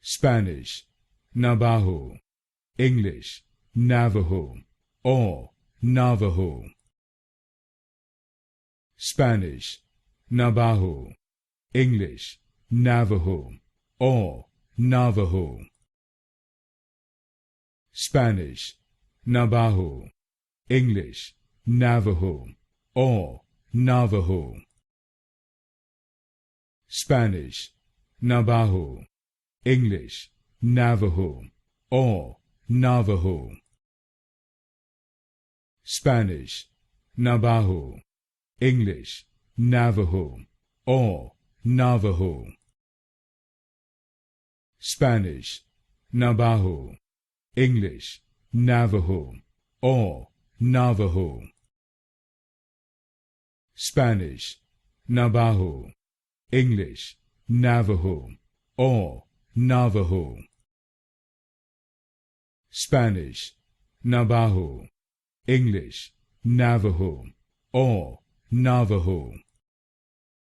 Spanish, Navajo, English, Navajo, or Navajo. Spanish, Navajo, English, Navajo, or Navajo. Spanish, Navajo, English, Navajo, or Navajo. Spanish, Navajo, English, Navajo, or Navajo. Spanish, Navajo, English, Navajo, or Navajo. Spanish, Navajo, English, Navajo, or Navajo. Spanish, Navajo, English, Navajo, or Navajo. Spanish, Navajo, English, Navajo, or Navajo.